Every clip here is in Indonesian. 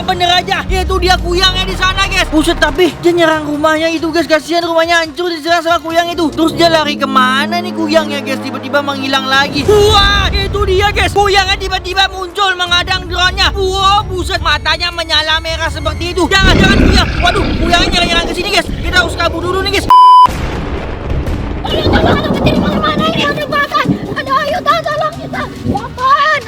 Yang bener aja, itu dia kuyangnya di sana guys. Buset, tapi dia nyerang rumahnya itu guys. Kasihan rumahnya hancur diserang sama kuyang itu. Terus dia lari kemana nih kuyangnya guys? Tiba-tiba menghilang lagi. Wah, itu dia guys. Kuyangnya tiba-tiba muncul menghadang drone-nya. Wow, buset, matanya menyala merah seperti itu. Jangan kuyang. Waduh, kuyangnya nyerang-nyerang ke sini guys. Kita harus kabur dulu nih guys. Ada petir mana ini? Ada bakar. Ayo tolong kita. Apaan?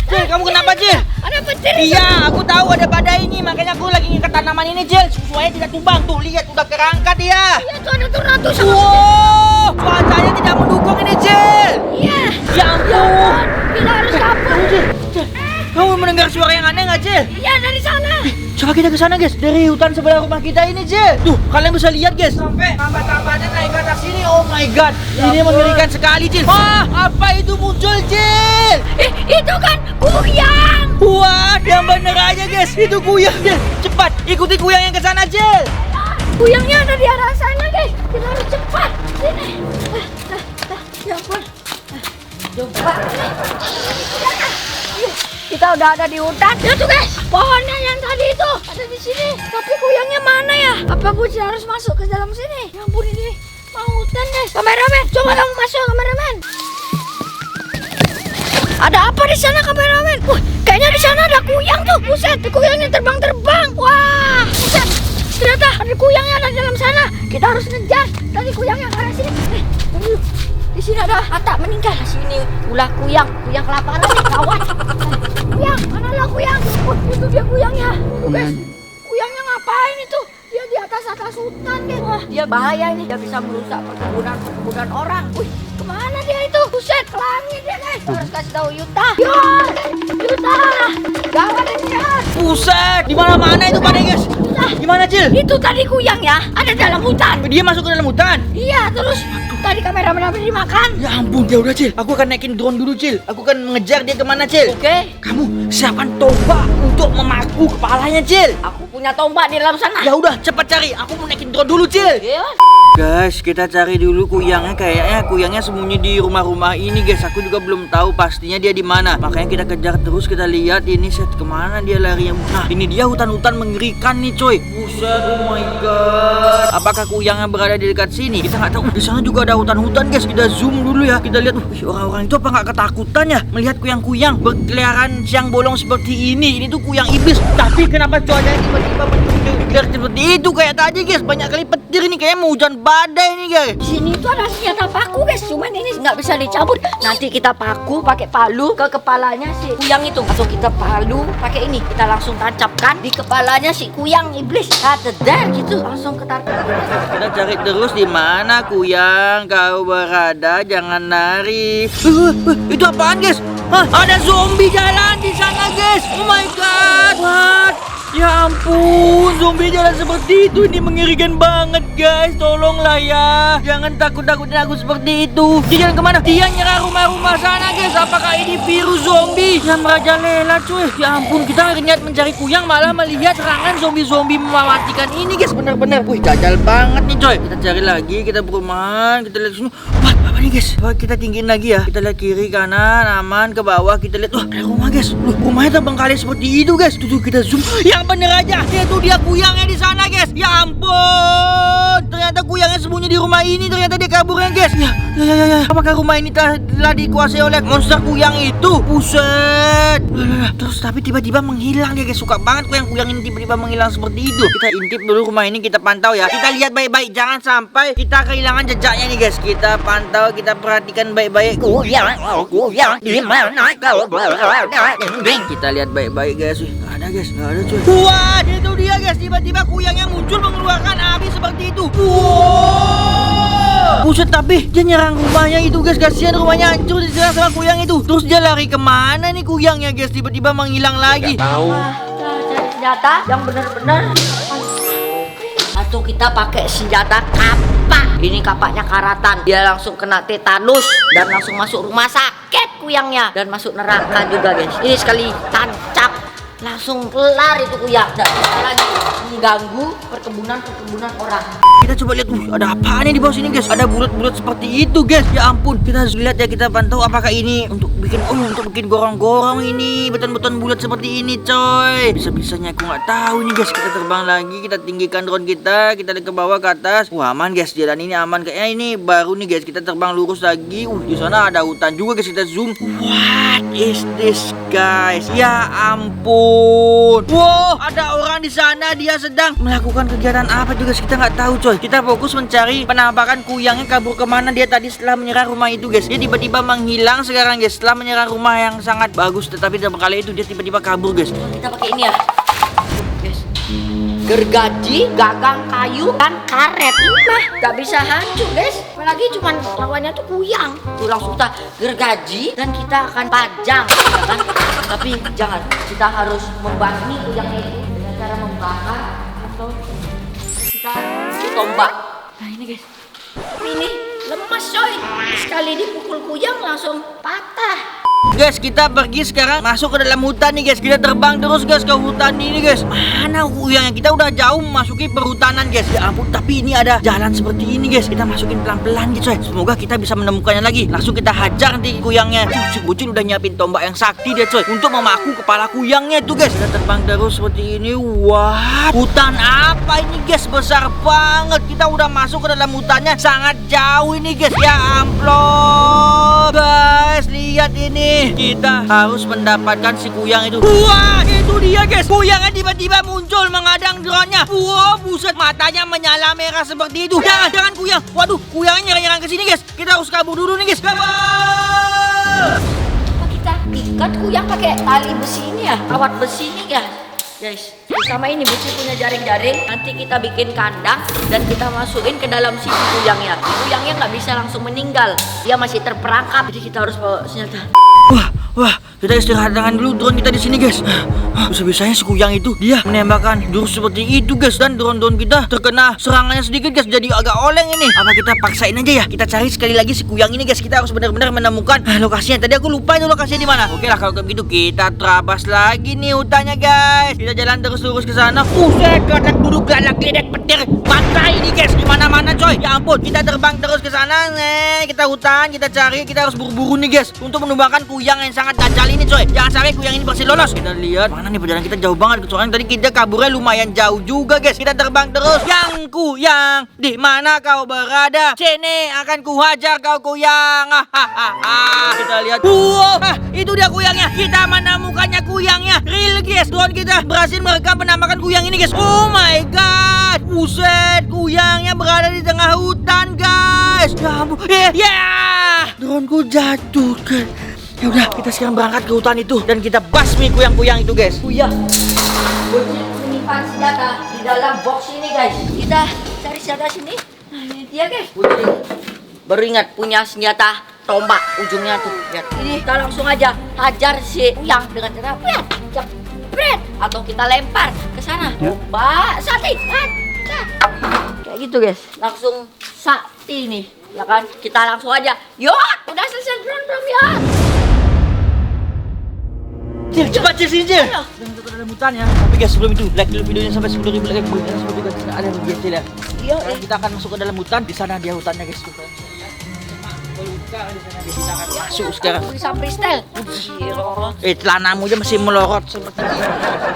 Cil, kamu kenapa Cil? Ada petir. Iya, aku tahu ada badai ini. Makanya aku lagi ngikat tanaman ini Cil. Supaya tidak tumbang. Tuh, lihat udah kerangkat dia. Iya tuh ada tornado sama. Wow, cuacanya tidak mendukung ini Cil. Iya. Ya ampun. Kita harus kabur. Cil, kamu mendengar suara yang aneh nggak Cil? Iya dari sana. Coba kita ke sana guys, dari hutan sebelah rumah kita ini Cil. Tuh, kalian bisa lihat guys. Sampai tambah-tambahnya naik ke atas sini. Oh my god, ini mengerikan sekali Cil. Wah, apa itu muncul Cil? Itu kan kuyang. Wah, yang bener aja guys, itu kuyang Cil. Cepat, ikuti kuyang yang ke sana Cil. Kuyangnya ada di arah sana guys. Kita harus cepat. Sini. Ya ampun. Coba. Kita udah ada di hutan. Ya tuh guys, pohonnya yang tadi itu ada di sini. Tapi kuyangnya mana ya? Apa Buci harus masuk ke dalam sini? Ya ampun, ini mau hutan guys. Kameramen, coba dong masuk kameramen. Ada apa di sana kameramen? Kayaknya di sana ada kuyang tuh. Buset, kuyangnya terbang-terbang. Wah, buset. Ternyata ada kuyangnya ada di dalam sana. Kita harus ngejar tadi kuyangnya ke arah sini. Di sini ada Ata meninggal. Di sini ulah kuyang kelaparan nih, kawan. Kuyang, mana lah kuyang? Itu dia kuyangnya. Guys, kuyangnya ngapain itu? Dia di atas hutan deh. Wah, dia bahaya ini. Dia bisa merusak perkebunan orang. Wih, kemana dia itu? Buset, ke langit dia guys. Harus kasih tahu Yuta. Yuta, gawat ini ya. Buset, di mana-mana itu pada guys. Gimana Cil? Itu tadi kuyang ya, ada dalam hutan. Dia masuk ke dalam hutan? Iya, terus tadi kameramen habis dimakan. Ya ampun, ya udah Cil. Aku akan naikin drone dulu Cil. Aku akan mengejar dia kemana Cil. Oke. Kamu siapkan tombak untuk memaku kepalanya Cil. Aku punya tombak di dalam sana. Ya udah, cepat cari. Aku mau naikin drone dulu Cil. Iya. Guys, kita cari dulu kuyangnya. Kayaknya kuyangnya sembunyi di rumah-rumah ini guys. Aku juga belum tahu pastinya dia di mana. Makanya kita kejar terus, kita lihat ini set kemana dia larinya. Nah, ini dia hutan-hutan mengerikan nih coy. Buset, oh my god. Apakah kuyangnya berada di dekat sini? Kita nggak tahu. Di sana juga ada hutan-hutan guys. Kita zoom dulu ya. Kita lihat. Orang-orang itu apa nggak ketakutan ya melihat kuyang-kuyang berkeliaran siang bolong seperti ini? Ini tuh kuyang iblis. Tapi kenapa cuacanya tiba-tiba menjadi seperti itu kayak tadi guys? Banyak kali petir ini, kayaknya mau hujan badai nih guys. Di sini tuh ada senjata paku guys, cuman ini nggak bisa dicabut. Nanti kita paku pakai palu ke kepalanya si kuyang itu, atau kita palu pakai ini, kita langsung tancapkan di kepalanya si kuyang iblis. Tedar gitu, langsung ketar-ketar. Kita cari terus di mana kuyang kau berada, jangan lari. Itu apaan guys? Hah, ada zombie jalan di sana guys. Oh my god. What? Ya ampun, zombie jalan seperti itu. Ini mengerikan banget guys. Tolonglah ya, jangan takut-takutin aku seperti itu. Dia jalan kemana? Dia nyerang rumah-rumah sana guys. Apakah ini virus zombie yang merajalela cuy? Ya ampun, kita niat mencari kuyang malah melihat serangan zombie-zombie mematikan ini guys. Bener-bener, wih dajal banget nih coy. Kita cari lagi, kita perumahan, kita lihat sini. Wah, apa nih guys? Coba kita tinggiin lagi ya. Kita lihat kiri kanan, aman, ke bawah. Kita lihat, wah ada rumah guys. Loh, rumahnya terbengkalai seperti itu guys. Tuh kita zoom. Yang bener aja, itu dia kuyangnya di sana guys. Ya ampun, ternyata kuyangnya sembunyi di rumah ini. Ternyata dia kaburnya guys. Ya. Apakah rumah ini telah dikuasai oleh monster kuyang itu? Buset. Terus tapi tiba-tiba menghilang ya guys. Suka banget kuyang ini tiba-tiba menghilang seperti itu. Kita intip dulu rumah ini, kita pantau ya. Kita lihat baik-baik, jangan sampai kita kehilangan jejaknya nih guys. Kita pantau, kita perhatikan baik-baik. Kuyang di mana kau berada? Kita lihat baik-baik guys. Nggak ada guys, nggak ada cuy. Wah, itu dia guys. Tiba-tiba kuyang yang muncul mengeluarkan api seperti itu. Wow. Buset, tapi dia nyerang rumahnya itu guys. Kasihan rumahnya hancur diserang sama kuyang itu. Terus dia lari kemana nih kuyangnya guys? Tiba-tiba menghilang lagi. Tahu. Cari senjata yang benar-benar. Atau kita pakai senjata kapak. Ini kapaknya karatan. Dia langsung kena tetanus dan langsung masuk rumah sakit kuyangnya dan masuk neraka juga guys. Ini sekali tancap langsung kelar itu kuyang. Tidak bisa lagi mengganggu perkebunan orang. Kita coba lihat. Ada apaan nih di bawah sini guys? Ada bulat-bulat seperti itu guys. Ya ampun. Kita harus lihat ya, kita pantau apakah ini untuk bikin gorong-gorong ini. Beton-beton bulat seperti ini coy. Bisa-bisanya aku nggak tahu nih guys. Kita terbang lagi, kita tinggikan drone kita lihat ke bawah ke atas. Wah aman guys, jalan ini aman. Kayaknya ini baru nih guys. Kita terbang lurus lagi. Di sana ada hutan juga guys. Kita zoom. What is this guys? Ya ampun. Wow, ada orang di sana. Dia sedang melakukan kegiatan apa juga kita nggak tahu coy. Kita fokus mencari penampakan kuyangnya kabur kemana dia tadi setelah menyerang rumah itu guys. Dia tiba-tiba menghilang sekarang guys. Setelah menyerang rumah yang sangat bagus, tetapi dalam kali itu dia tiba-tiba kabur guys. Kita pakai ini ya, guys. Gergaji, gagang kayu, dan karet. Ini mah gak bisa hancur guys. Apalagi cuman lawannya tuh kuyang. Tuh langsung kita gergaji dan kita akan pajang, ya kan? Tapi jangan, kita harus membasmi kuyangnya itu dengan cara membakar atau kita tombak. Nah ini guys, ini lemas coy. Sekali dipukul kuyang langsung patah. Guys, kita pergi sekarang masuk ke dalam hutan nih guys. Kita terbang terus guys ke hutan ini guys. Mana kuyangnya? Kita udah jauh memasuki perhutanan guys. Ya ampun, tapi ini ada jalan seperti ini guys. Kita masukin pelan-pelan gitu coy. Semoga kita bisa menemukannya lagi. Langsung kita hajar nanti kuyangnya. Si bocil udah nyiapin tombak yang sakti dia coy, untuk memaku kepala kuyangnya itu guys. Kita terbang terus seperti ini. Wah, hutan apa ini guys? Besar banget. Kita udah masuk ke dalam hutannya, sangat jauh ini guys. Ya ampun guys, lihat ini. Kita harus mendapatkan si kuyang itu. Wah, itu dia guys. Kuyangnya tiba-tiba muncul menghadang drone-nya. Wah, buset, matanya menyala merah seperti itu. Jangan kuyang. Waduh, kuyangnya nyerang ke sini guys. Kita harus kabur dulu nih guys. Kabur. Kita ikat kuyang pakai tali besi ini ya, kawat besi ini ya. Guys, sama ini Buci punya jaring-jaring. Nanti kita bikin kandang dan kita masukin ke dalam sini kuyangnya. Kuyangnya nggak bisa langsung meninggal, dia masih terperangkap. Jadi kita harus bawa senjata. Wah, kita istirahat dulu drone kita di sini guys. Bisa-bisanya si kuyang itu dia menembakkan jurus seperti itu guys, dan drone kita terkena serangannya sedikit guys, jadi agak oleng ini. Apa kita paksain aja ya? Kita cari sekali lagi si kuyang ini guys. Kita harus benar-benar menemukan lokasinya. Tadi aku lupa itu lokasinya di mana. Oke lah kalau begitu kita terabas lagi nih hutannya guys. Kita jalan terus lurus ke sana. Buset, galak duduk galak ledek petir pantai ini guys. Di mana-mana coy. Ya ampun, kita terbang terus ke sana. Kita hutan, kita cari, kita harus buru-buru nih guys untuk menumbangkan kuyang yang sangat dajal ini coy. Jangan sampai kuyang ini berhasil lolos. Kita lihat mana nih perjalanan kita jauh banget. Soalnya tadi kita kaburnya lumayan jauh juga guys. Kita terbang terus. Yang kuyang, di mana kau berada? Sini akan kuhajar kau kuyang. Kita lihat. Wow, itu dia kuyangnya. Kita menemukannya kuyangnya. Real guys. Drone kita berhasil merekam penampakan kuyang ini guys. Oh my god. Buset, kuyangnya berada di tengah hutan guys. Ya ampun. Droneku jatuh guys. Ya udah, kita sekarang berangkat ke hutan itu dan kita basmi kuyang-kuyang itu guys. Kuyang menyimpan senjata di dalam box ini guys. Kita cari senjata sini. Nah ini dia guys. Baru ingat punya senjata tombak ujungnya tuh. Lihat. Ini kita langsung aja hajar si kuyang dengan cara jepret atau kita lempar ke sana. Mbak Sakti, kayak gitu guys. Langsung sakti nih, ya kan? Kita langsung aja. Yuk, udah selesai drone belum ya? Cil, cepat Cil, sini Cil. Udah masuk ke dalam hutan ya. Tapi guys, sebelum itu like dulu videonya sampai 10.000 like. Dan sebelum itu tidak ada yang Cil ya. Iya. Kita akan masuk ke dalam hutan. Di sana dia hutannya guys. Kita akan masuk sekarang. Bisa freestyle. Celanamu aja masih melorot seperti ini.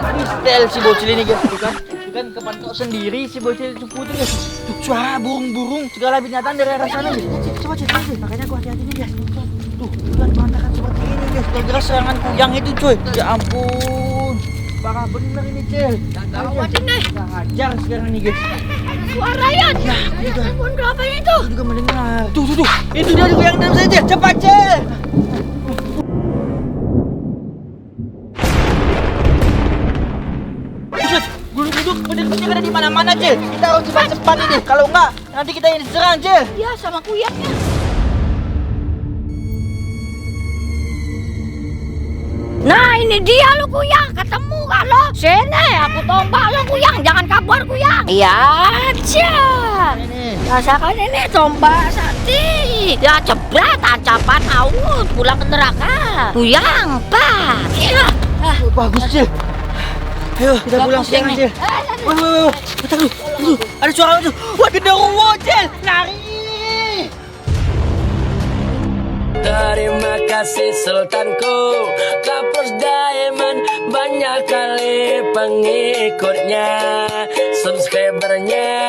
Freestyle si bocil ini guys. Kan kepantok sendiri si bocil itu putih guys. Tuh, burung-burung segala binatang dari arah sana guys. Coba Cil, makanya aku hati-hati nih guys. Tuh, kan berantakan seperti ini guys. Gara-gara serangan kuyang itu coy. Ya ampun, parah bener ini Cil. Apa nih? Kita hajar sekarang nih guys. Suara ya. Nah, itu apa itu? Aku juga mendengar. Tuh. Itu dia kuyang dalam saja. Cepat Cil. Duduk bener-bener ada di mana-mana Cil. Kita harus cepat ini. Kalau enggak, nanti kita yang diserang Cil. Iya, sama kuyangnya. Nah ini dia lo kuyang, ketemu gak lo? Sini aku tombak lo kuyang, jangan kabur kuyang. Iya aja. Rasakan ini tombak Sakti. Ya jebret tancapan out, pulang ke neraka. Kuyang, pak. Iya. Bagus Cil. Ayo, kita pulang sekarang, Cil. Wah, aduh, ada suara apa tuh? Wah, genderuwo, Cil. Lari. Terima kasih Sultanku, Kapus Diamond banyak kali pengikutnya, subscribernya